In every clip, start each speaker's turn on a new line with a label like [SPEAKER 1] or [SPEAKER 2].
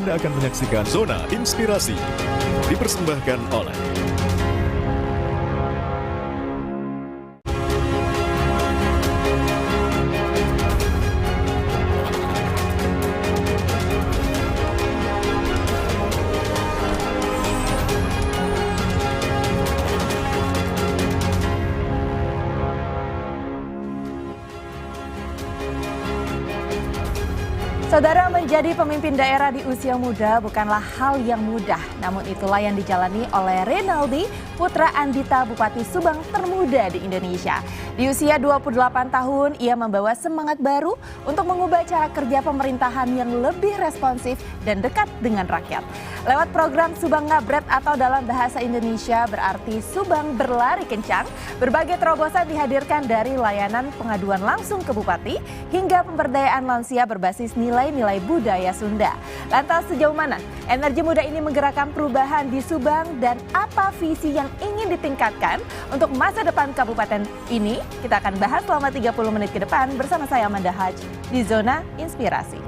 [SPEAKER 1] Anda akan menyaksikan Zona Inspirasi, dipersembahkan oleh
[SPEAKER 2] Saudara, menjadi pemimpin daerah di usia muda bukanlah hal yang mudah. Namun itulah yang dijalani oleh Renaldi, putra Andita Bupati Subang termuda di Indonesia. Di usia 28 tahun, ia membawa semangat baru untuk mengubah cara kerja pemerintahan yang lebih responsif dan dekat dengan rakyat. Lewat program Subang Ngabret atau dalam bahasa Indonesia berarti Subang berlari kencang, berbagai terobosan dihadirkan dari layanan pengaduan langsung ke Bupati hingga pemberdayaan lansia berbasis nilai-nilai budaya Sunda. Lantas sejauh mana energi muda ini menggerakkan perubahan di Subang dan apa visi yang ingin ditingkatkan untuk masa depan kabupaten ini? Kita akan bahas selama 30 menit ke depan bersama saya Amanda Haj di Zona Inspirasi.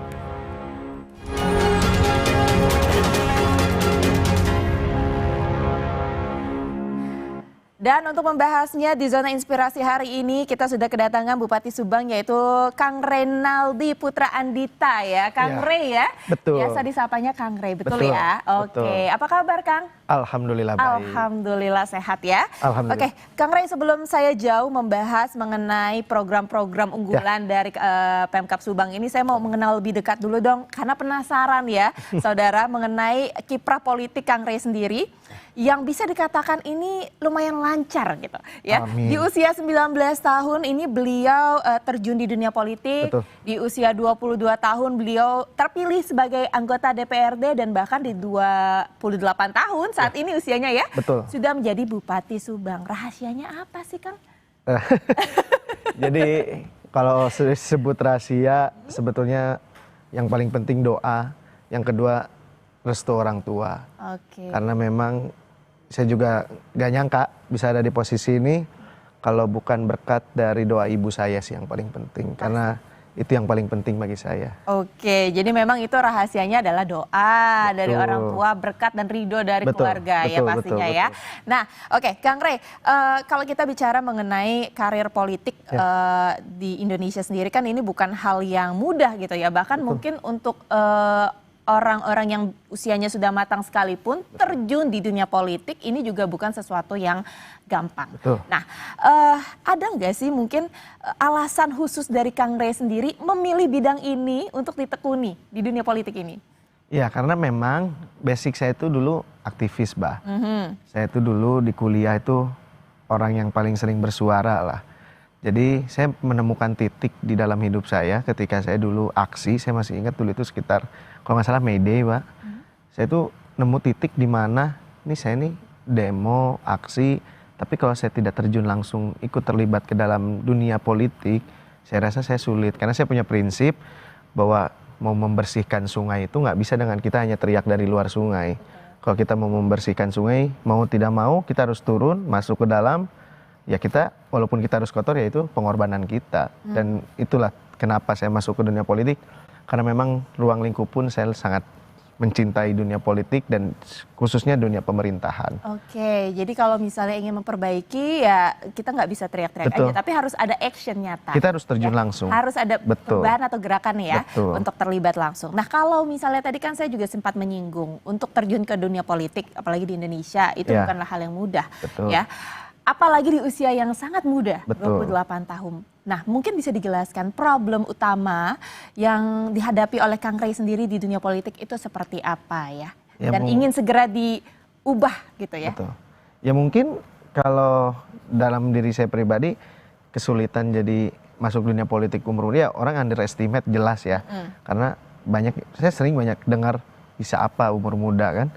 [SPEAKER 2] Dan untuk membahasnya di Zona Inspirasi hari ini kita sudah kedatangan Bupati Subang yaitu Kang Renaldi Putra Andita ya. Kang
[SPEAKER 3] Ya,
[SPEAKER 2] Rey ya.
[SPEAKER 3] betul.
[SPEAKER 2] Biasa disapanya Kang Rey, betul
[SPEAKER 3] Betul,
[SPEAKER 2] ya? Oke,
[SPEAKER 3] betul.
[SPEAKER 2] apa kabar Kang?
[SPEAKER 3] Alhamdulillah baik.
[SPEAKER 2] Alhamdulillah sehat ya.
[SPEAKER 3] Alhamdulillah.
[SPEAKER 2] Oke, Kang Rey, sebelum saya jauh membahas mengenai program-program unggulan dari Pemkab Subang ini, saya mau mengenal lebih dekat dulu dong karena penasaran ya saudara mengenai kiprah politik Kang Rey sendiri yang bisa dikatakan ini lumayan lancar gitu ya.
[SPEAKER 3] Amin.
[SPEAKER 2] Di usia 19 tahun ini beliau terjun di dunia politik.
[SPEAKER 3] Betul.
[SPEAKER 2] Di usia 22 tahun beliau terpilih sebagai anggota DPRD dan bahkan di 28 tahun saat ini usianya ya.
[SPEAKER 3] Betul.
[SPEAKER 2] Sudah menjadi Bupati Subang. Rahasianya apa sih Kang?
[SPEAKER 3] Jadi kalau disebut rahasia sebetulnya yang paling penting doa, yang kedua restu orang tua.
[SPEAKER 2] Oke.
[SPEAKER 3] Karena memang saya juga gak nyangka bisa ada di posisi ini kalau bukan berkat dari doa ibu saya sih yang paling penting. Karena itu yang paling penting bagi saya.
[SPEAKER 2] Oke, jadi memang itu rahasianya adalah doa dari orang tua, berkat dan ridho dari
[SPEAKER 3] Betul,
[SPEAKER 2] keluarga ya
[SPEAKER 3] betul,
[SPEAKER 2] pastinya
[SPEAKER 3] betul,
[SPEAKER 2] ya.
[SPEAKER 3] betul.
[SPEAKER 2] Nah, oke, Kang Rey, kalau kita bicara mengenai karir politik di Indonesia sendiri kan ini bukan hal yang mudah gitu ya. Bahkan mungkin untuk orang-orang yang usianya sudah matang sekalipun terjun di dunia politik ini juga bukan sesuatu yang gampang.
[SPEAKER 3] Betul.
[SPEAKER 2] Nah, ada nggak sih mungkin alasan khusus dari Kang Rey sendiri memilih bidang ini untuk ditekuni di dunia politik ini?
[SPEAKER 3] Ya karena memang basic saya itu dulu aktivis, Bah. Saya itu dulu di kuliah itu orang yang paling sering bersuara lah. Jadi saya menemukan titik di dalam hidup saya ketika saya dulu aksi, saya masih ingat dulu itu sekitar kalau nggak salah May Day, Pak. Saya tuh nemu titik di mana nih saya nih demo, aksi, tapi kalau saya tidak terjun langsung ikut terlibat ke dalam dunia politik, saya rasa saya sulit. Karena saya punya prinsip bahwa mau membersihkan sungai itu nggak bisa dengan kita hanya teriak dari luar sungai. Kalau kita mau membersihkan sungai, mau tidak mau kita harus turun, masuk ke dalam, ya kita walaupun kita harus kotor ya itu pengorbanan kita. Dan itulah kenapa saya masuk ke dunia politik. Karena memang ruang lingkup pun saya sangat mencintai dunia politik dan khususnya dunia pemerintahan.
[SPEAKER 2] Oke, jadi kalau misalnya ingin memperbaiki ya kita nggak bisa teriak-teriak
[SPEAKER 3] Betul.
[SPEAKER 2] aja, tapi harus ada action nyata.
[SPEAKER 3] Kita harus terjun langsung.
[SPEAKER 2] Harus ada
[SPEAKER 3] Betul.
[SPEAKER 2] perubahan atau gerakan ya
[SPEAKER 3] Betul.
[SPEAKER 2] untuk terlibat langsung. Nah kalau misalnya tadi kan saya juga sempat menyinggung untuk terjun ke dunia politik, apalagi di Indonesia itu
[SPEAKER 3] Ya.
[SPEAKER 2] bukanlah hal yang mudah,
[SPEAKER 3] Betul.
[SPEAKER 2] ya. Apalagi di usia yang sangat muda,
[SPEAKER 3] Betul.
[SPEAKER 2] 28 tahun. Nah, mungkin bisa dijelaskan problem utama yang dihadapi oleh Kang Rey sendiri di dunia politik itu seperti apa ya?
[SPEAKER 3] Ya,
[SPEAKER 2] Dan ingin segera diubah gitu ya?
[SPEAKER 3] Betul. Ya mungkin kalau dalam diri saya pribadi kesulitan jadi masuk dunia politik umur muda ya orang underestimate jelas ya. Karena saya sering banyak dengar bisa apa umur muda kan.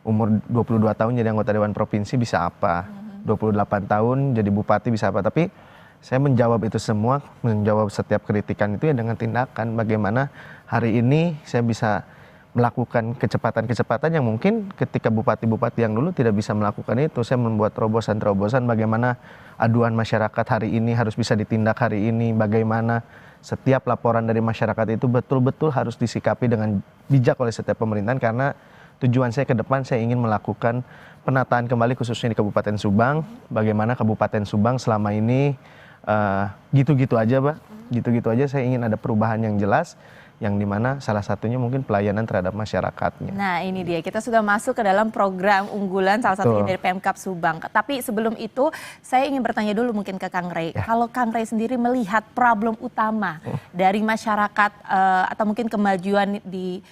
[SPEAKER 3] Umur 22 tahun jadi anggota Dewan Provinsi bisa apa. 28 tahun jadi bupati bisa apa. Tapi saya menjawab itu semua, menjawab setiap kritikan itu ya dengan tindakan. Bagaimana hari ini saya bisa melakukan kecepatan-kecepatan yang mungkin ketika bupati-bupati yang dulu tidak bisa melakukan itu. Saya membuat terobosan-terobosan bagaimana aduan masyarakat hari ini harus bisa ditindak hari ini, bagaimana setiap laporan dari masyarakat itu betul-betul harus disikapi dengan bijak oleh setiap pemerintahan, karena tujuan saya ke depan saya ingin melakukan penataan kembali khususnya di Kabupaten Subang. Bagaimana Kabupaten Subang selama ini gitu-gitu aja, Pak. Gitu-gitu aja, saya ingin ada perubahan yang jelas, yang dimana salah satunya mungkin pelayanan terhadap masyarakatnya.
[SPEAKER 2] Nah ini dia, kita sudah masuk ke dalam program unggulan salah satunya dari Pemkab Subang. Tapi sebelum itu saya ingin bertanya dulu mungkin ke Kang Rey. Kalau Kang Rey sendiri melihat problem utama dari masyarakat atau mungkin kemajuan di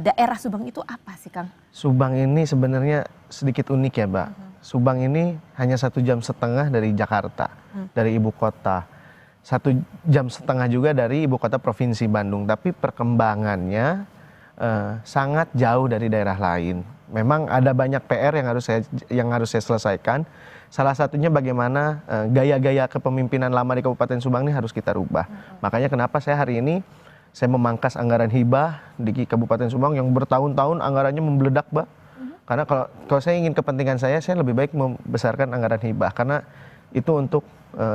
[SPEAKER 2] daerah Subang itu apa sih, Kang?
[SPEAKER 3] Subang ini sebenarnya sedikit unik ya, Mbak. Subang ini hanya 1,5 jam dari Jakarta, dari ibu kota. 1,5 jam juga dari ibu kota provinsi Bandung, tapi perkembangannya sangat jauh dari daerah lain. Memang ada banyak PR yang harus saya selesaikan. Salah satunya bagaimana gaya-gaya kepemimpinan lama di Kabupaten Subang ini harus kita rubah. Makanya kenapa saya hari ini saya memangkas anggaran hibah di Kabupaten Subang yang bertahun-tahun anggarannya membeledak, Mbak. Karena kalau saya ingin kepentingan saya lebih baik membesarkan anggaran hibah, karena itu untuk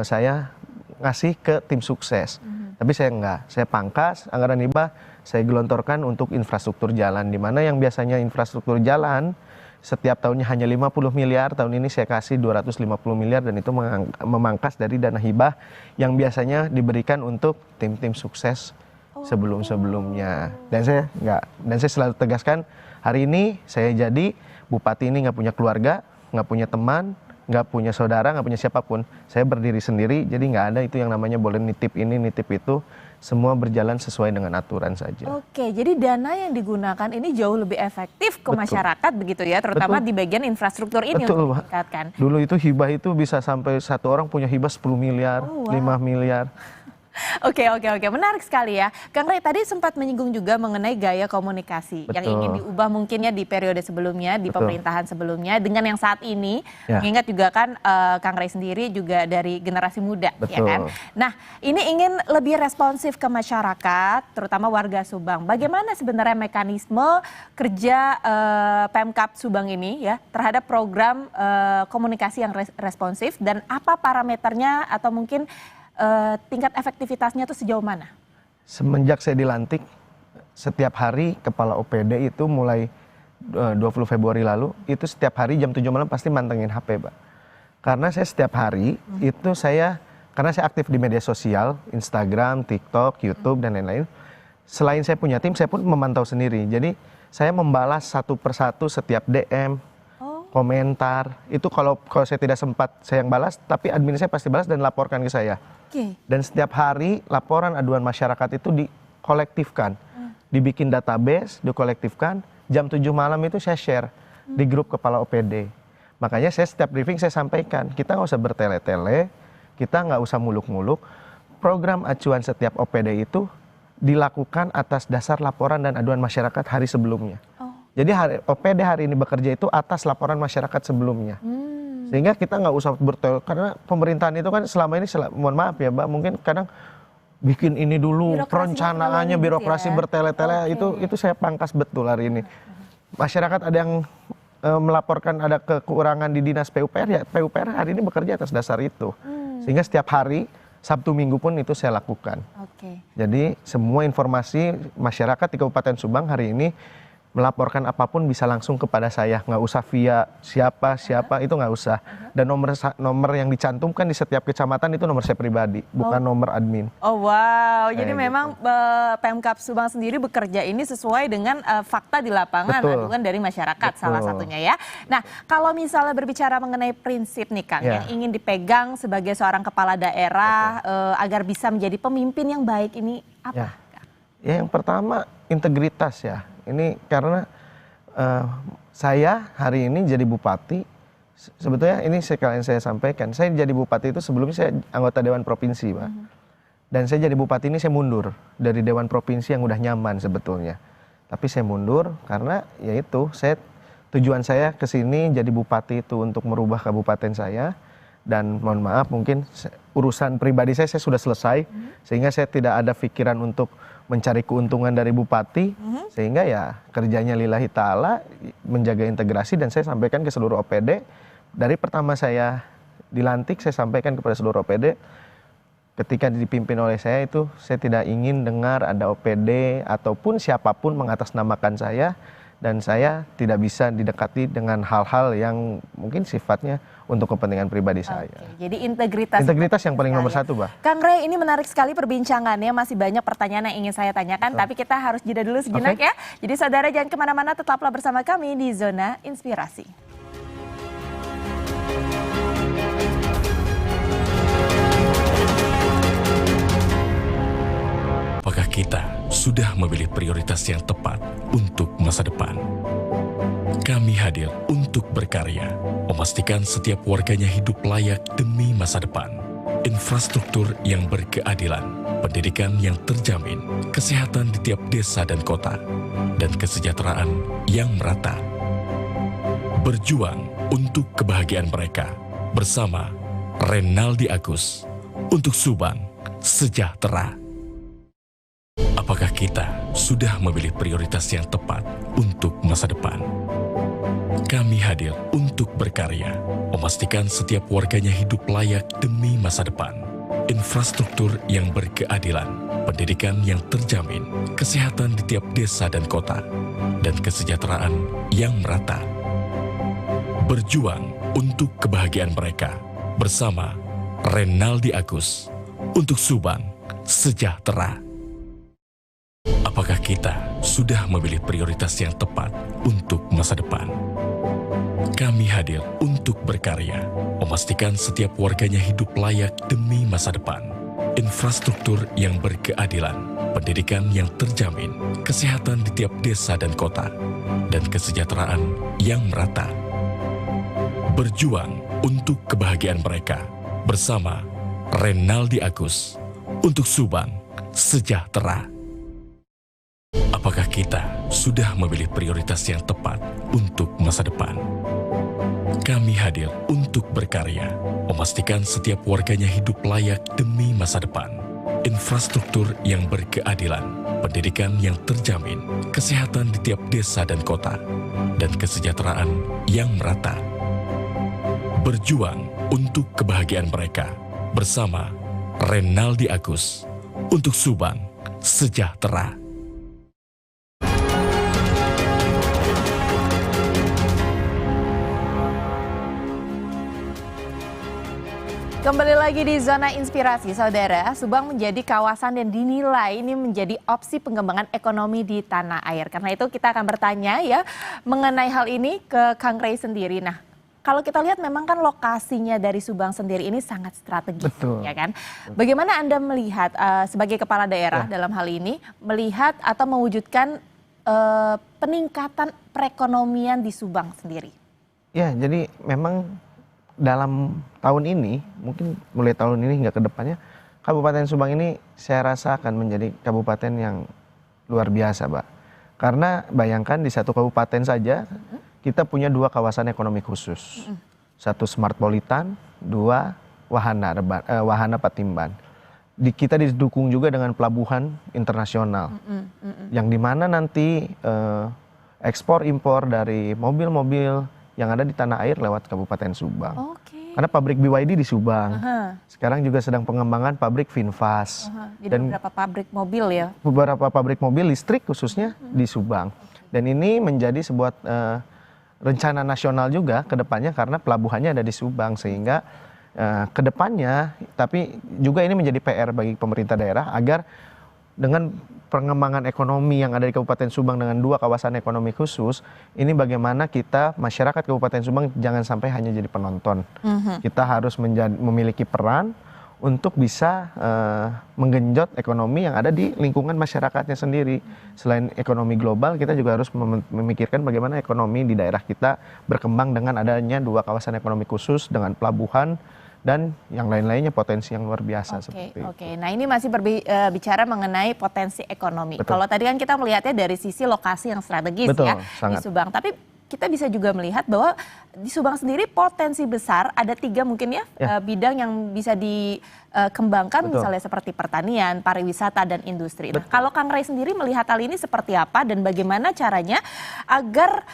[SPEAKER 3] saya ngasih ke tim sukses. Tapi saya enggak, saya pangkas anggaran hibah, saya gelontorkan untuk infrastruktur jalan, di mana yang biasanya infrastruktur jalan setiap tahunnya hanya 50 miliar, tahun ini saya kasih 250 miliar, dan itu memangkas dari dana hibah yang biasanya diberikan untuk tim-tim sukses sebelum-sebelumnya. Dan saya selalu tegaskan, hari ini saya jadi bupati ini nggak punya keluarga, nggak punya teman, nggak punya saudara, nggak punya siapapun. Saya berdiri sendiri, jadi nggak ada itu yang namanya boleh nitip ini, nitip itu. Semua berjalan sesuai dengan aturan saja.
[SPEAKER 2] Oke, jadi dana yang digunakan ini jauh lebih efektif ke masyarakat begitu ya, terutama di bagian infrastruktur ini untuk meningkatkan.
[SPEAKER 3] Dulu itu hibah itu bisa sampai satu orang punya hibah 10 miliar, 5 miliar.
[SPEAKER 2] Oke, menarik sekali ya. Kang Rey tadi sempat menyinggung juga mengenai gaya komunikasi yang ingin diubah mungkinnya di periode sebelumnya, di pemerintahan sebelumnya dengan yang saat ini. Mengingat juga kan Kang Rey sendiri juga dari generasi muda, ya kan? Nah, ini ingin lebih responsif ke masyarakat, terutama warga Subang. Bagaimana sebenarnya mekanisme kerja Pemkab Subang ini ya terhadap program komunikasi yang responsif, dan apa parameternya atau mungkin tingkat efektivitasnya itu sejauh mana?
[SPEAKER 3] Semenjak saya dilantik, setiap hari kepala OPD itu mulai 20 Februari lalu, itu setiap hari jam 7 malam pasti mantengin HP, Pak. Karena saya setiap hari itu karena saya aktif di media sosial, Instagram, TikTok, YouTube, dan lain-lain. Selain saya punya tim, saya pun memantau sendiri. Jadi saya membalas satu persatu setiap DM, komentar. Itu kalau saya tidak sempat saya yang balas, tapi admin saya pasti balas dan laporkan ke saya. Dan setiap hari laporan aduan masyarakat itu dikolektifkan, dibikin database, dikolektifkan. Jam 7 malam itu saya share di grup kepala OPD. Makanya saya setiap briefing saya sampaikan, kita nggak usah bertele-tele, kita nggak usah muluk-muluk. Program acuan setiap OPD itu dilakukan atas dasar laporan dan aduan masyarakat hari sebelumnya. Jadi OPD hari ini bekerja itu atas laporan masyarakat sebelumnya. Sehingga kita nggak usah bertele, karena pemerintahan itu kan selama ini, mohon maaf ya Mbak, mungkin kadang bikin ini dulu, perencanaannya birokrasi bertele-tele, itu saya pangkas betul hari ini. Masyarakat ada yang melaporkan ada kekurangan di dinas PUPR, ya PUPR hari ini bekerja atas dasar itu. Sehingga setiap hari, Sabtu Minggu pun itu saya lakukan. Jadi semua informasi masyarakat di Kabupaten Subang hari ini melaporkan apapun bisa langsung kepada saya, nggak usah via siapa itu nggak usah. Dan nomor yang dicantumkan di setiap kecamatan itu nomor saya pribadi, bukan nomor admin.
[SPEAKER 2] Oh wow, jadi memang Pemkab Subang sendiri bekerja ini sesuai dengan fakta di lapangan, aduan dari masyarakat salah satunya ya. Nah, kalau misalnya berbicara mengenai prinsip nih Kang, yang ingin dipegang sebagai seorang kepala daerah agar bisa menjadi pemimpin yang baik ini apa?
[SPEAKER 3] Ya, yang pertama integritas ya. Ini karena saya hari ini jadi bupati, sebetulnya ini sekalian saya sampaikan, saya jadi bupati itu sebelumnya saya anggota Dewan Provinsi, Pak. Dan saya jadi bupati ini saya mundur dari Dewan Provinsi yang udah nyaman sebetulnya. Tapi saya mundur karena yaitu tujuan saya ke sini jadi bupati itu untuk merubah kabupaten saya. Dan mohon maaf mungkin urusan pribadi saya sudah selesai, sehingga saya tidak ada pikiran untuk mencari keuntungan dari bupati, sehingga ya kerjanya lillahi ta'ala, menjaga integrasi. Dan saya sampaikan ke seluruh OPD, dari pertama saya dilantik saya sampaikan kepada seluruh OPD, ketika dipimpin oleh saya itu saya tidak ingin dengar ada OPD ataupun siapapun mengatasnamakan saya, dan saya tidak bisa didekati dengan hal-hal yang mungkin sifatnya untuk kepentingan pribadi saya.
[SPEAKER 2] Jadi integritas
[SPEAKER 3] yang paling nomor satu, Mbak.
[SPEAKER 2] Kang Rey, ini menarik sekali perbincangannya, masih banyak pertanyaan yang ingin saya tanyakan, tapi kita harus jeda dulu sejenak ya. Jadi saudara jangan kemana-mana, tetaplah bersama kami di Zona Inspirasi.
[SPEAKER 1] Apakah kita sudah memilih prioritas yang tepat untuk masa depan? Kami hadir untuk berkarya, memastikan setiap warganya hidup layak demi masa depan. Infrastruktur yang berkeadilan, pendidikan yang terjamin, kesehatan di tiap desa dan kota, dan kesejahteraan yang merata. Berjuang untuk kebahagiaan mereka bersama Renaldi Agus untuk Subang Sejahtera. Apakah kita sudah memilih prioritas yang tepat untuk masa depan? Kami hadir untuk berkarya, memastikan setiap warganya hidup layak demi masa depan. Infrastruktur yang berkeadilan, pendidikan yang terjamin, kesehatan di tiap desa dan kota, dan kesejahteraan yang merata. Berjuang untuk kebahagiaan mereka bersama Renaldi Agus untuk Subang Sejahtera. Apakah kita sudah memilih prioritas yang tepat untuk masa depan? Kami hadir untuk berkarya, memastikan setiap warganya hidup layak demi masa depan. Infrastruktur yang berkeadilan, pendidikan yang terjamin, kesehatan di tiap desa dan kota, dan kesejahteraan yang merata. Berjuang untuk kebahagiaan mereka bersama Renaldi Agus untuk Subang Sejahtera. Apakah kita sudah memilih prioritas yang tepat untuk masa depan? Kami hadir untuk berkarya, memastikan setiap warganya hidup layak demi masa depan. Infrastruktur yang berkeadilan, pendidikan yang terjamin, kesehatan di tiap desa dan kota, dan kesejahteraan yang merata. Berjuang untuk kebahagiaan mereka bersama Renaldi Agus untuk Subang Sejahtera.
[SPEAKER 2] Kembali lagi di Zona Inspirasi, saudara. Subang menjadi kawasan yang dinilai ini menjadi opsi pengembangan ekonomi di tanah air. Karena itu kita akan bertanya ya mengenai hal ini ke Kang Rey sendiri. Nah, kalau kita lihat memang kan lokasinya dari Subang sendiri ini sangat strategis.
[SPEAKER 3] Betul.
[SPEAKER 2] Ya kan? Bagaimana Anda melihat sebagai kepala daerah dalam hal ini melihat atau mewujudkan peningkatan perekonomian di Subang sendiri?
[SPEAKER 3] Ya, jadi memang dalam tahun ini, mungkin mulai tahun ini hingga ke depannya, Kabupaten Subang ini saya rasa akan menjadi kabupaten yang luar biasa, Mbak. Karena bayangkan di satu kabupaten saja, kita punya 2 kawasan ekonomi khusus. 1 Smartpolitan, 2 Wahana Patimban. Kita didukung juga dengan pelabuhan internasional. Yang dimana nanti ekspor impor dari mobil-mobil yang ada di tanah air lewat Kabupaten Subang. Karena pabrik BYD di Subang. Sekarang juga sedang pengembangan pabrik Finfast.
[SPEAKER 2] Dan beberapa pabrik mobil ya?
[SPEAKER 3] Beberapa pabrik mobil listrik khususnya di Subang. Dan ini menjadi sebuah rencana nasional juga ke depannya karena pelabuhannya ada di Subang. Sehingga ke depannya, tapi juga ini menjadi PR bagi pemerintah daerah agar dengan pengembangan ekonomi yang ada di Kabupaten Subang dengan 2 kawasan ekonomi khusus, ini bagaimana kita masyarakat Kabupaten Subang jangan sampai hanya jadi penonton. Kita harus memiliki peran untuk bisa menggenjot ekonomi yang ada di lingkungan masyarakatnya sendiri. Selain ekonomi global, kita juga harus memikirkan bagaimana ekonomi di daerah kita berkembang dengan adanya 2 kawasan ekonomi khusus dengan pelabuhan dan yang lain-lainnya potensi yang luar biasa seperti itu.
[SPEAKER 2] Nah ini masih berbicara mengenai potensi ekonomi. Kalau tadi kan kita melihatnya dari sisi lokasi yang strategis ya di Subang. Tapi kita bisa juga melihat bahwa di Subang sendiri potensi besar ada 3 mungkin ya, bidang yang bisa dikembangkan misalnya seperti pertanian, pariwisata dan industri. Nah, kalau Kang Rey sendiri melihat hal ini seperti apa dan bagaimana caranya agar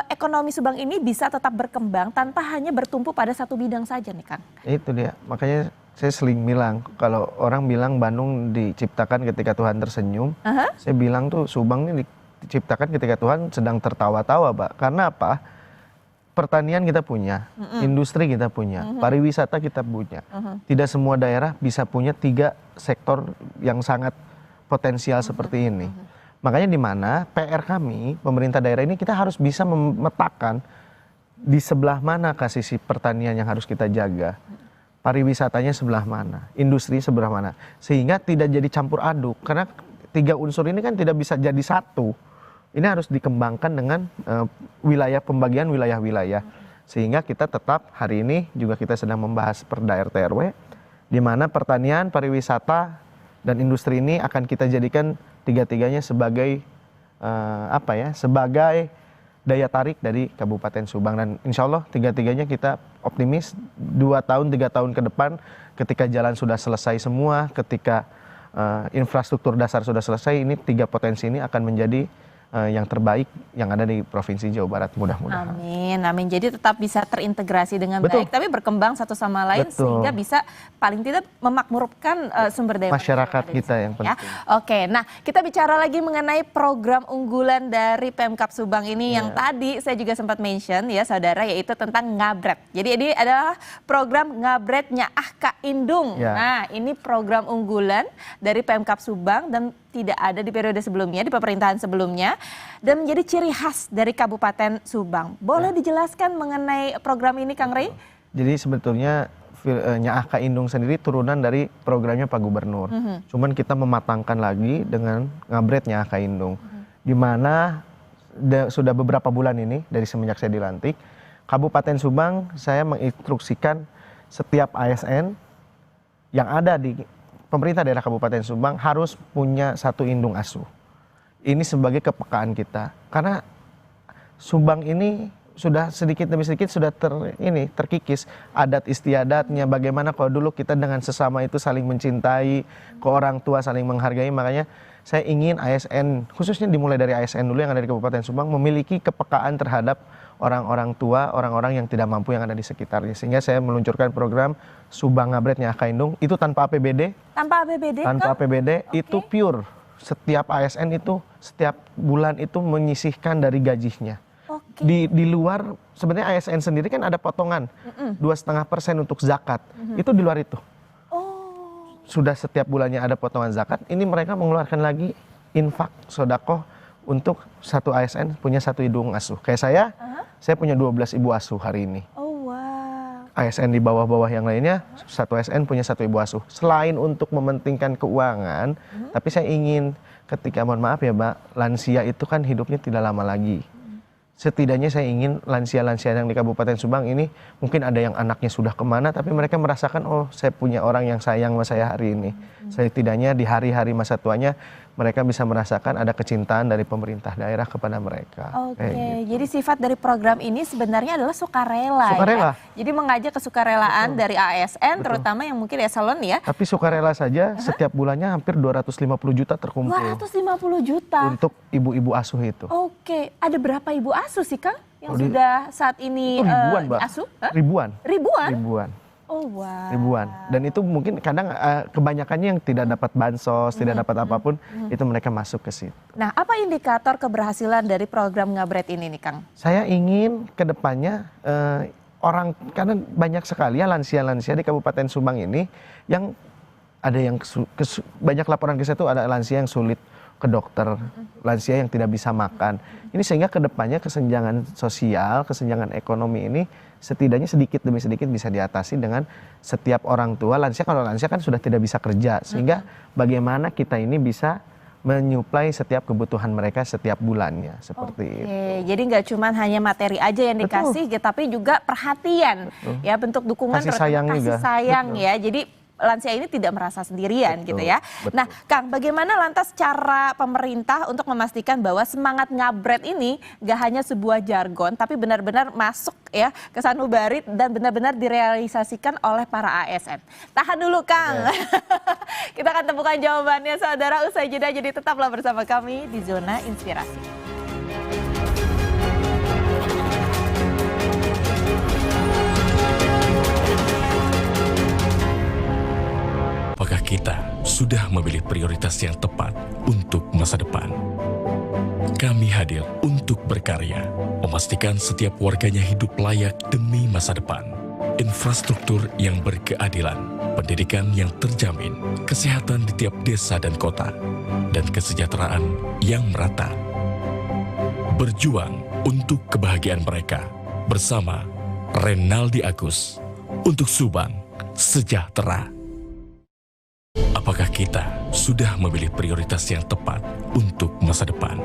[SPEAKER 2] ekonomi Subang ini bisa tetap berkembang tanpa hanya bertumpu pada satu bidang saja nih Kang?
[SPEAKER 3] Itu dia, makanya saya sering bilang, kalau orang bilang Bandung diciptakan ketika Tuhan tersenyum, saya bilang tuh Subang ini diciptakan ketika Tuhan sedang tertawa-tawa, Pak. Karena apa? Pertanian kita punya, industri kita punya, pariwisata kita punya. Tidak semua daerah bisa punya 3 sektor yang sangat potensial seperti ini. Makanya di mana PR kami, pemerintah daerah ini, kita harus bisa memetakan di sebelah mana sisi pertanian yang harus kita jaga. Pariwisatanya sebelah mana, industri sebelah mana, sehingga tidak jadi campur aduk, karena 3 unsur ini kan tidak bisa jadi satu. Ini harus dikembangkan dengan wilayah pembagian wilayah-wilayah, sehingga kita tetap hari ini juga kita sedang membahas Perda RT RW, di mana pertanian, pariwisata, dan industri ini akan kita jadikan 3-tiganya sebagai sebagai daya tarik dari Kabupaten Subang, dan insya Allah 3-tiganya kita optimis 2 tahun 3 tahun ke depan ketika jalan sudah selesai semua, ketika infrastruktur dasar sudah selesai, ini 3 potensi ini akan menjadi yang terbaik yang ada di Provinsi Jawa Barat, mudah-mudahan.
[SPEAKER 2] Amin, amin. Jadi tetap bisa terintegrasi dengan
[SPEAKER 3] Betul.
[SPEAKER 2] baik, tapi berkembang satu sama lain.
[SPEAKER 3] Betul.
[SPEAKER 2] Sehingga bisa paling tidak memakmurkan sumber daya
[SPEAKER 3] Masyarakat
[SPEAKER 2] yang ada di
[SPEAKER 3] kita
[SPEAKER 2] sana,
[SPEAKER 3] yang
[SPEAKER 2] ya.
[SPEAKER 3] penting.
[SPEAKER 2] Oke, nah kita bicara lagi mengenai program unggulan dari Pemkab Subang ini yang tadi saya juga sempat mention ya saudara, yaitu tentang Ngabret. Jadi ini adalah program Ngabret Nyaah Ka Indung.
[SPEAKER 3] Ya.
[SPEAKER 2] Nah ini program unggulan dari Pemkab Subang dan tidak ada di periode sebelumnya, di pemerintahan sebelumnya, dan menjadi ciri khas dari Kabupaten Subang. Boleh dijelaskan mengenai program ini, Kang Rey?
[SPEAKER 3] Jadi sebetulnya Nyaah Ka Indung sendiri turunan dari programnya Pak Gubernur. Cuman kita mematangkan lagi dengan Ngabret Nyaah Ka Indung. Di mana sudah beberapa bulan ini dari semenjak saya dilantik, Kabupaten Subang saya menginstruksikan setiap ASN yang ada di pemerintah daerah Kabupaten Subang harus punya 1 indung asuh. Ini sebagai kepekaan kita. Karena Subang ini sudah sedikit demi sedikit sudah terkikis adat istiadatnya. Bagaimana kalau dulu kita dengan sesama itu saling mencintai, ke orang tua saling menghargai. Makanya saya ingin ASN, khususnya dimulai dari ASN dulu yang ada di Kabupaten Subang, memiliki kepekaan terhadap orang-orang tua, orang-orang yang tidak mampu yang ada di sekitarnya. Sehingga saya meluncurkan program Subang Ngabret Nyaah Ka Indung, itu tanpa APBD.
[SPEAKER 2] Tanpa APBD?
[SPEAKER 3] Tanpa APBD,
[SPEAKER 2] Oke.
[SPEAKER 3] itu pure. Setiap ASN itu, setiap bulan itu menyisihkan dari gajinya.
[SPEAKER 2] Oke.
[SPEAKER 3] Di luar, sebenarnya ASN sendiri kan ada potongan, 2,5% untuk zakat. Itu di luar itu.
[SPEAKER 2] Oh.
[SPEAKER 3] Sudah setiap bulannya ada potongan zakat, ini mereka mengeluarkan lagi infak, sodakoh, untuk 1 ASN punya 1 indung asuh. Kayak saya punya 12 ibu asuh hari ini.
[SPEAKER 2] Oh wow.
[SPEAKER 3] ASN di bawah-bawah yang lainnya, 1 ASN punya 1 ibu asuh. Selain untuk mementingkan keuangan, tapi saya ingin ketika, mohon maaf ya Mbak, lansia itu kan hidupnya tidak lama lagi. Setidaknya saya ingin lansia-lansia yang di Kabupaten Subang ini, mungkin ada yang anaknya sudah kemana, tapi mereka merasakan, oh saya punya orang yang sayang sama saya hari ini. Setidaknya di hari-hari masa tuanya, mereka bisa merasakan ada kecintaan dari pemerintah daerah kepada mereka.
[SPEAKER 2] Oke,
[SPEAKER 3] Kayak gitu.
[SPEAKER 2] jadi sifat dari program ini sebenarnya adalah sukarela.
[SPEAKER 3] Sukarela.
[SPEAKER 2] Ya? Jadi mengajak kesukarelaan dari ASN, terutama yang mungkin eselon ya.
[SPEAKER 3] Tapi sukarela saja setiap bulannya hampir 250 juta terkumpul
[SPEAKER 2] 250 juta.
[SPEAKER 3] untuk ibu-ibu asuh itu.
[SPEAKER 2] Oke, ada berapa ibu asuh sih Kang yang
[SPEAKER 3] Oh, di-
[SPEAKER 2] sudah saat ini
[SPEAKER 3] Itu ribuan, Mbak.
[SPEAKER 2] asuh? Hah?
[SPEAKER 3] Ribuan.
[SPEAKER 2] Ribuan?
[SPEAKER 3] Ribuan.
[SPEAKER 2] Oh wow.
[SPEAKER 3] Ribuan. Dan itu mungkin kadang kebanyakannya yang tidak dapat bansos, tidak dapat apapun, itu mereka masuk ke situ.
[SPEAKER 2] Nah, apa indikator keberhasilan dari program Ngabret ini nih Kang?
[SPEAKER 3] Saya ingin ke depannya karena banyak sekali ya lansia-lansia di Kabupaten Subang ini yang ada yang banyak laporan ke saya itu ada lansia yang sulit ke dokter, lansia yang tidak bisa makan. Ini sehingga ke depannya kesenjangan sosial, kesenjangan ekonomi ini setidaknya sedikit demi sedikit bisa diatasi dengan setiap orang tua. Lansia, kalau lansia kan sudah tidak bisa kerja, sehingga bagaimana kita ini bisa menyuplai setiap kebutuhan mereka setiap bulannya, seperti itu.
[SPEAKER 2] Oke, jadi nggak cuma hanya materi aja yang dikasih, tapi juga perhatian, ya bentuk dukungan,
[SPEAKER 3] Kasih
[SPEAKER 2] terutama
[SPEAKER 3] sayang
[SPEAKER 2] kasih
[SPEAKER 3] juga.
[SPEAKER 2] sayang
[SPEAKER 3] Betul.
[SPEAKER 2] ya. Jadi lansia ini tidak merasa sendirian
[SPEAKER 3] Betul,
[SPEAKER 2] gitu ya.
[SPEAKER 3] betul.
[SPEAKER 2] Nah, Kang, bagaimana lantas cara pemerintah untuk memastikan bahwa semangat Ngabret ini gak hanya sebuah jargon, tapi benar-benar masuk ya ke sanubari dan benar-benar direalisasikan oleh para ASN. Tahan dulu, Kang. Kita akan temukan jawabannya saudara usai jeda, jadi tetaplah bersama kami di Zona Inspirasi.
[SPEAKER 1] sudah memilih prioritas yang tepat untuk masa depan. Kami hadir untuk berkarya, memastikan setiap warganya hidup layak demi masa depan. Infrastruktur yang berkeadilan, pendidikan yang terjamin, kesehatan di tiap desa dan kota, dan kesejahteraan yang merata. Berjuang untuk kebahagiaan mereka bersama Renaldi Agus untuk Subang Sejahtera. Apakah kita sudah memilih prioritas yang tepat untuk masa depan?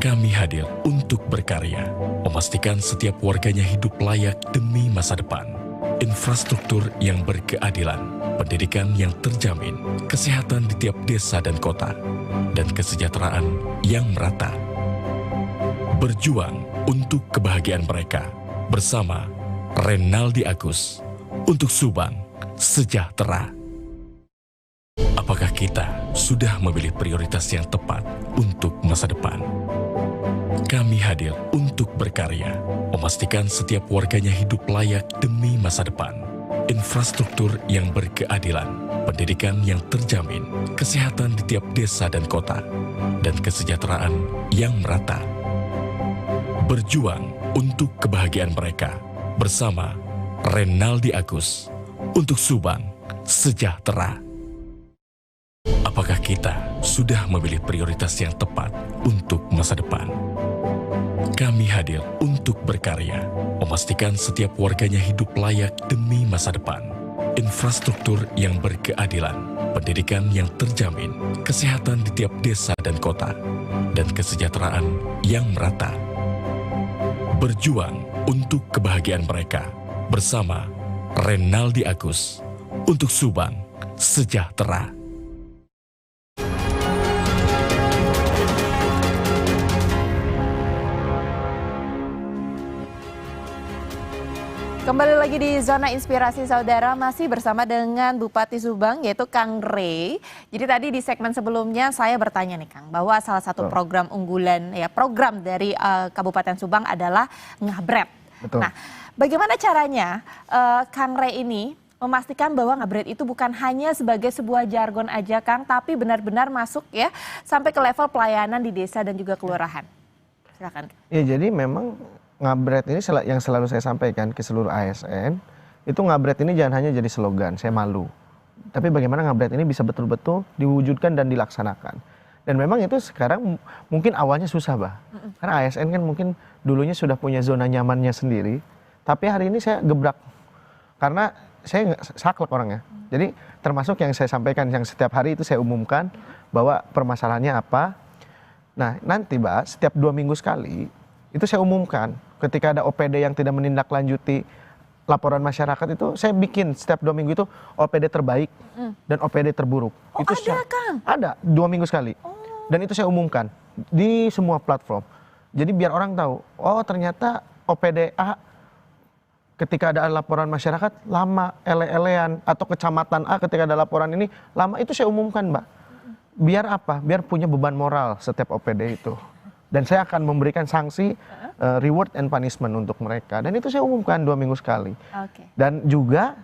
[SPEAKER 1] Kami hadir untuk berkarya, memastikan setiap warganya hidup layak demi masa depan. Infrastruktur yang berkeadilan, pendidikan yang terjamin, kesehatan di tiap desa dan kota, dan kesejahteraan yang merata. Berjuang untuk kebahagiaan mereka bersama Renaldi Agus untuk Subang Sejahtera. Apakah kita sudah memilih prioritas yang tepat untuk masa depan? Kami hadir untuk berkarya, memastikan setiap warganya hidup layak demi masa depan. Infrastruktur yang berkeadilan, pendidikan yang terjamin, kesehatan di tiap desa dan kota, dan kesejahteraan yang merata. Berjuang untuk kebahagiaan mereka bersama Renaldi Agus untuk Subang Sejahtera. Apakah kita sudah memilih prioritas yang tepat untuk masa depan? Kami hadir untuk berkarya, memastikan setiap warganya hidup layak demi masa depan. Infrastruktur yang berkeadilan, pendidikan yang terjamin, kesehatan di tiap desa dan kota, dan kesejahteraan yang merata. Berjuang untuk kebahagiaan mereka bersama Renaldi Agus untuk Subang Sejahtera.
[SPEAKER 2] Kembali lagi di Zona Inspirasi Saudara, masih bersama dengan Bupati Subang yaitu Kang Rey. Jadi tadi di segmen sebelumnya saya bertanya nih Kang, bahwa salah satu program unggulan program dari Kabupaten Subang adalah Ngabret.
[SPEAKER 3] Betul.
[SPEAKER 2] Nah, bagaimana caranya Kang Rey ini memastikan bahwa Ngabret itu bukan hanya sebagai sebuah jargon aja Kang, tapi benar-benar masuk ya sampai ke level pelayanan di desa dan juga kelurahan. Silakan.
[SPEAKER 3] Ya, jadi memang Ngabret ini yang selalu saya sampaikan ke seluruh ASN, itu Ngabret ini jangan hanya jadi slogan, saya malu. Tapi bagaimana Ngabret ini bisa betul-betul diwujudkan dan dilaksanakan. Dan memang itu sekarang mungkin awalnya susah, Bah. Karena ASN kan mungkin dulunya sudah punya zona nyamannya sendiri, tapi hari ini saya gebrak. Karena saya saklek orangnya. Jadi termasuk yang saya sampaikan, yang setiap hari itu saya umumkan bahwa permasalahannya apa. Nah nanti, Bah, setiap 2 minggu sekali, itu saya umumkan ketika ada OPD yang tidak menindaklanjuti laporan masyarakat itu, saya bikin setiap 2 minggu itu OPD terbaik dan OPD terburuk.
[SPEAKER 2] Oh,
[SPEAKER 3] itu
[SPEAKER 2] ada Kang?
[SPEAKER 3] Ada, 2 minggu sekali. Dan itu saya umumkan di semua platform. Jadi biar orang tahu, oh ternyata OPD A ketika ada laporan masyarakat lama, ele-elean, atau kecamatan A ketika ada laporan ini lama, itu saya umumkan, Mbak. Biar apa? Biar punya beban moral setiap OPD itu. Dan saya akan memberikan sanksi, reward and punishment untuk mereka. Dan itu saya umumkan 2 minggu sekali.
[SPEAKER 2] Okay.
[SPEAKER 3] Dan juga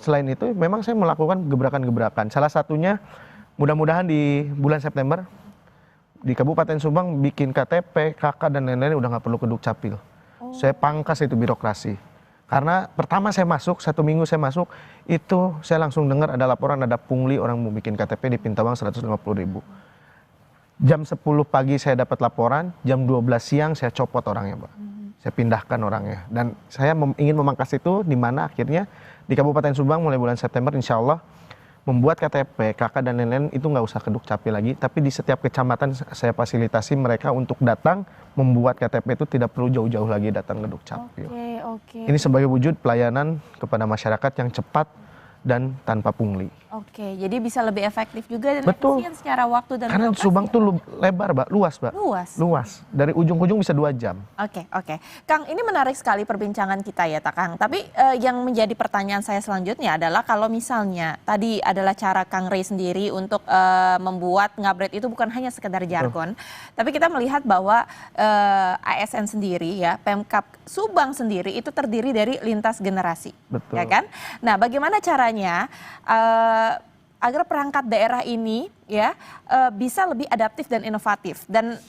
[SPEAKER 3] selain itu memang saya melakukan gebrakan-gebrakan. Salah satunya mudah-mudahan di bulan September di Kabupaten Subang bikin KTP, KK dan lain-lain udah nggak perlu ke Dukcapil. Saya pangkas itu birokrasi. Karena pertama saya masuk, 1 minggu saya masuk, itu saya langsung dengar ada laporan ada pungli orang mau bikin KTP di Pintawang 150.000. Jam 10 pagi saya dapat laporan, jam 12 siang saya copot orangnya, Pak. Saya pindahkan orangnya. Dan saya ingin memangkas itu, di mana akhirnya di Kabupaten Subang mulai bulan September insya Allah membuat KTP, KK dan lain-lain itu nggak usah ke Dukcapil lagi. Tapi di setiap kecamatan saya fasilitasi mereka untuk datang membuat KTP itu tidak perlu jauh-jauh lagi datang ke Dukcapil.
[SPEAKER 2] Oke.
[SPEAKER 3] Ini sebagai wujud pelayanan kepada masyarakat yang cepat dan tanpa pungli.
[SPEAKER 2] Oke, jadi bisa lebih efektif juga dan
[SPEAKER 3] Betul.
[SPEAKER 2] efisien secara waktu dan
[SPEAKER 3] Karena
[SPEAKER 2] lokasi.
[SPEAKER 3] Subang tuh lebar, Mbak, luas, Mbak.
[SPEAKER 2] Luas.
[SPEAKER 3] Dari ujung ke ujung bisa 2 jam.
[SPEAKER 2] Oke. Kang, ini menarik sekali perbincangan kita ya, Kang. Tapi yang menjadi pertanyaan saya selanjutnya adalah kalau misalnya tadi adalah cara Kang Rey sendiri untuk membuat Ngabret itu bukan hanya sekedar jargon, tapi kita melihat bahwa ASN sendiri ya, Pemkab Subang sendiri itu terdiri dari lintas generasi.
[SPEAKER 3] Betul.
[SPEAKER 2] Ya kan? Nah, bagaimana caranya agar perangkat daerah ini ya bisa lebih adaptif dan inovatif. Dan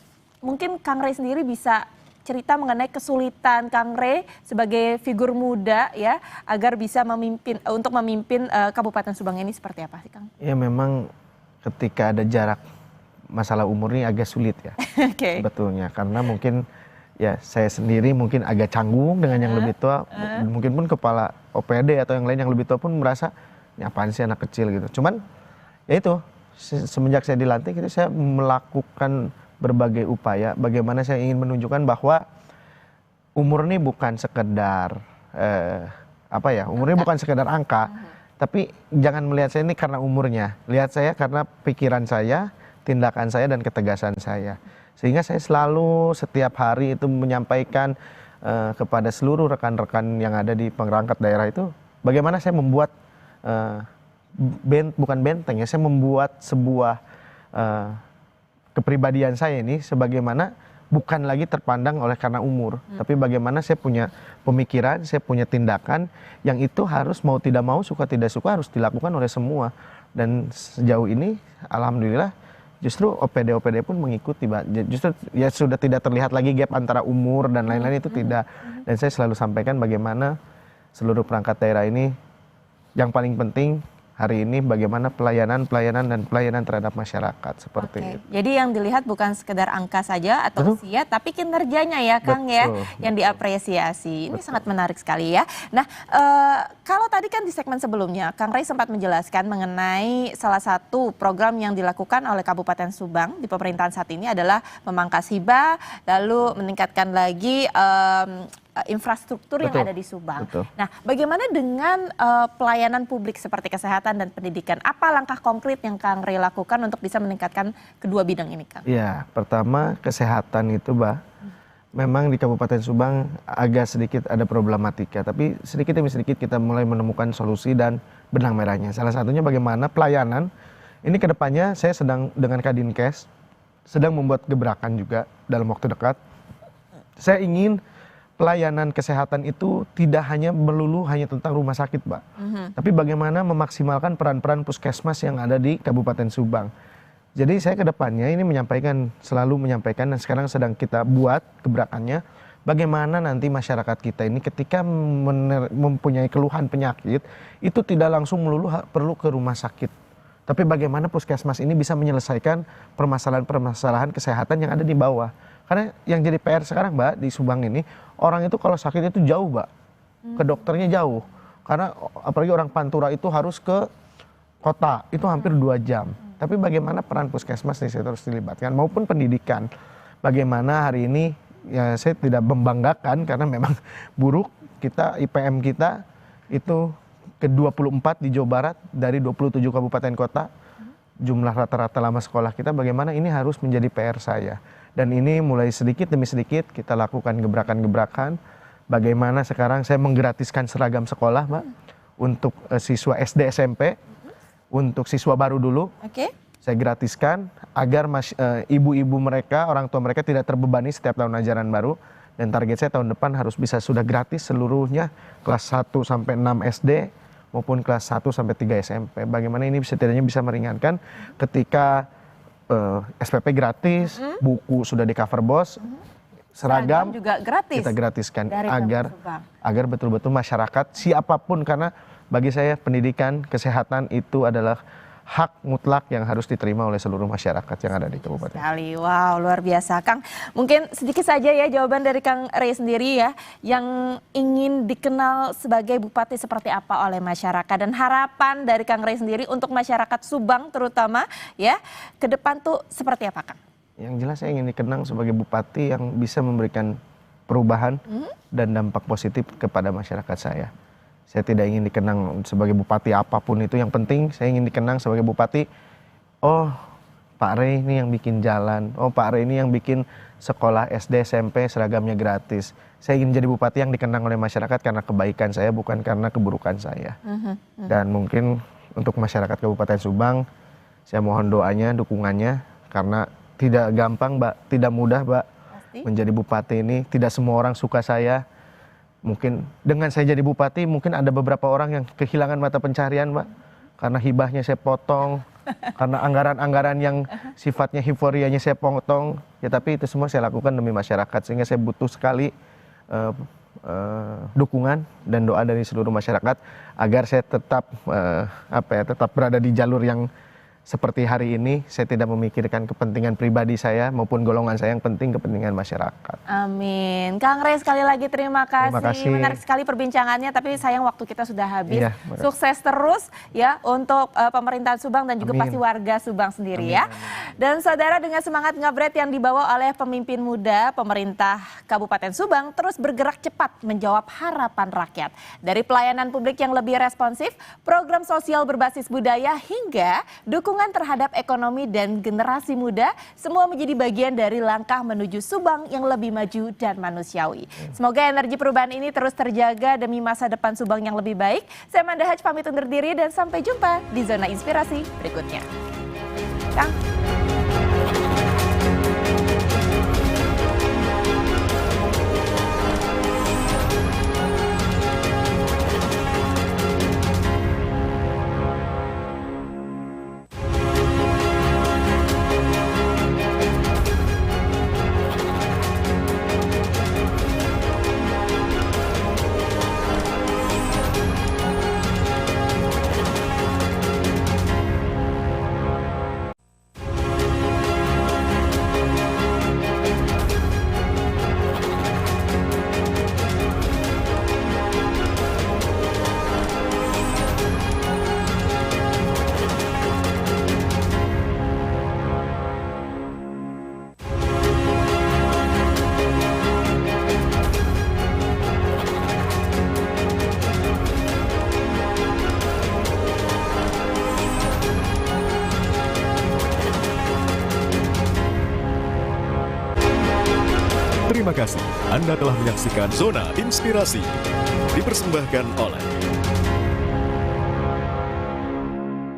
[SPEAKER 2] mungkin Kang Rey sendiri bisa cerita mengenai kesulitan Kang Rey sebagai figur muda ya agar bisa memimpin Kabupaten Subang ini seperti apa sih Kang?
[SPEAKER 3] Ya memang ketika ada jarak masalah umur ini agak sulit ya.
[SPEAKER 2] Oke.
[SPEAKER 3] Sebetulnya karena mungkin ya saya sendiri mungkin agak canggung dengan yang lebih tua, mungkin pun kepala OPD atau yang lain yang lebih tua pun merasa ini apaan sih anak kecil gitu. Cuman ya itu semenjak saya dilantik itu saya melakukan berbagai upaya bagaimana saya ingin menunjukkan bahwa umur ini bukan sekedar umurnya bukan sekedar angka, tapi jangan melihat saya ini karena umurnya, lihat saya karena pikiran saya, tindakan saya dan ketegasan saya. Sehingga saya selalu setiap hari itu menyampaikan kepada seluruh rekan-rekan yang ada di perangkat daerah itu bagaimana saya membuat bukan benteng ya, saya membuat sebuah kepribadian saya ini sebagaimana bukan lagi terpandang oleh karena umur, tapi bagaimana saya punya pemikiran, saya punya tindakan yang itu harus mau tidak mau, suka tidak suka harus dilakukan oleh semua. Dan sejauh ini alhamdulillah justru OPD-OPD pun mengikuti, Mbak. Justru ya sudah tidak terlihat lagi gap antara umur dan lain-lain itu tidak. Dan saya selalu sampaikan bagaimana seluruh perangkat daerah ini yang paling penting hari ini bagaimana pelayanan terhadap masyarakat seperti itu.
[SPEAKER 2] Jadi yang dilihat bukan sekedar angka saja atau usia, tapi kinerjanya ya Kang ya yang diapresiasi. Ini sangat menarik sekali ya. Nah kalau tadi kan di segmen sebelumnya Kang Rey sempat menjelaskan mengenai salah satu program yang dilakukan oleh Kabupaten Subang di pemerintahan saat ini adalah memangkas hibah, lalu meningkatkan lagi infrastruktur yang ada di Subang. Nah, bagaimana dengan pelayanan publik seperti kesehatan dan pendidikan? Apa langkah konkret yang Kang Rey lakukan untuk bisa meningkatkan kedua bidang ini, Kang?
[SPEAKER 3] Ya, pertama kesehatan itu, Mbak. Memang di Kabupaten Subang agak sedikit ada problematika, tapi sedikit demi sedikit kita mulai menemukan solusi dan benang merahnya. Salah satunya bagaimana pelayanan, ini kedepannya saya sedang dengan Kadinkes, sedang membuat gebrakan juga dalam waktu dekat. Saya ingin pelayanan kesehatan itu tidak hanya melulu hanya tentang rumah sakit, Mbak. Tapi bagaimana memaksimalkan peran-peran puskesmas yang ada di Kabupaten Subang. Jadi saya ke depannya ini selalu menyampaikan dan sekarang sedang kita buat gebrakannya. Bagaimana nanti masyarakat kita ini ketika mempunyai keluhan penyakit, itu tidak langsung melulu perlu ke rumah sakit. Tapi bagaimana puskesmas ini bisa menyelesaikan permasalahan-permasalahan kesehatan yang ada di bawah. Karena yang jadi PR sekarang, Mbak, di Subang ini, orang itu kalau sakit itu jauh, Mbak. Ke dokternya jauh. Karena apalagi orang Pantura itu harus ke kota, itu hampir 2 jam. Tapi bagaimana peran puskesmas nih saya terus dilibatkan, maupun pendidikan. Bagaimana hari ini, ya saya tidak membanggakan karena memang buruk kita, IPM kita itu ke-24 di Jawa Barat dari 27 kabupaten kota. Jumlah rata-rata lama sekolah kita, bagaimana ini harus menjadi PR saya. Dan ini mulai sedikit demi sedikit kita lakukan gebrakan-gebrakan. Bagaimana sekarang saya menggratiskan seragam sekolah, Mbak, untuk siswa SD SMP, untuk siswa baru dulu. Saya gratiskan agar ibu-ibu mereka, orang tua mereka tidak terbebani setiap tahun ajaran baru. Dan target saya tahun depan harus bisa sudah gratis seluruhnya kelas 1 sampai 6 SD maupun kelas 1 sampai 3 SMP. Bagaimana ini setidaknya bisa meringankan ketika SPP gratis, buku sudah di cover bos, seragam
[SPEAKER 2] juga gratis.
[SPEAKER 3] Kita gratiskan agar betul-betul masyarakat siapapun, karena bagi saya pendidikan kesehatan itu adalah hak mutlak yang harus diterima oleh seluruh masyarakat yang ada di kabupaten.
[SPEAKER 2] Sekali, wow, luar biasa, Kang. Mungkin sedikit saja ya jawaban dari Kang Rey sendiri ya, yang ingin dikenal sebagai bupati seperti apa oleh masyarakat, dan harapan dari Kang Rey sendiri untuk masyarakat Subang terutama ya, ke depan tuh seperti apa, Kang?
[SPEAKER 3] Yang jelas saya ingin dikenang sebagai bupati yang bisa memberikan perubahan dan dampak positif kepada masyarakat saya. Saya tidak ingin dikenang sebagai bupati apapun itu, yang penting saya ingin dikenang sebagai bupati, oh Pak Rey ini yang bikin jalan, oh Pak Rey ini yang bikin sekolah SD SMP seragamnya gratis. Saya ingin jadi bupati yang dikenang oleh masyarakat karena kebaikan saya, bukan karena keburukan saya. Dan mungkin untuk masyarakat Kabupaten Subang, saya mohon doanya, dukungannya, karena tidak gampang, Mbak, tidak mudah, Mbak, menjadi bupati ini. Tidak semua orang suka saya. Mungkin dengan saya jadi bupati, mungkin ada beberapa orang yang kehilangan mata pencarian, Mbak. karena hibahnya saya potong, karena anggaran-anggaran yang sifatnya euforianya saya potong. Ya tapi itu semua saya lakukan demi masyarakat, sehingga saya butuh sekali dukungan dan doa dari seluruh masyarakat agar saya tetap tetap berada di jalur yang seperti hari ini. Saya tidak memikirkan kepentingan pribadi saya maupun golongan saya, yang penting kepentingan masyarakat.
[SPEAKER 2] Amin. Kang Rey, sekali lagi terima kasih.
[SPEAKER 3] Terima kasih.
[SPEAKER 2] Menarik sekali perbincangannya, tapi sayang waktu kita sudah habis.
[SPEAKER 3] Iya,
[SPEAKER 2] sukses terus ya untuk pemerintahan Subang dan juga
[SPEAKER 3] Amin.
[SPEAKER 2] pasti warga Subang sendiri
[SPEAKER 3] Amin,
[SPEAKER 2] ya. Dan saudara, dengan semangat ngabret yang dibawa oleh pemimpin muda, pemerintah Kabupaten Subang terus bergerak cepat menjawab harapan rakyat. Dari pelayanan publik yang lebih responsif, program sosial berbasis budaya, hingga dukungan terhadap ekonomi dan generasi muda, semua menjadi bagian dari langkah menuju Subang yang lebih maju dan manusiawi. Semoga energi perubahan ini terus terjaga demi masa depan Subang yang lebih baik. Saya Manda Haj pamit undur diri dan sampai jumpa di Zona Inspirasi berikutnya. Kang.
[SPEAKER 4] Terima kasih Anda telah menyaksikan Zona Inspirasi. Dipersembahkan oleh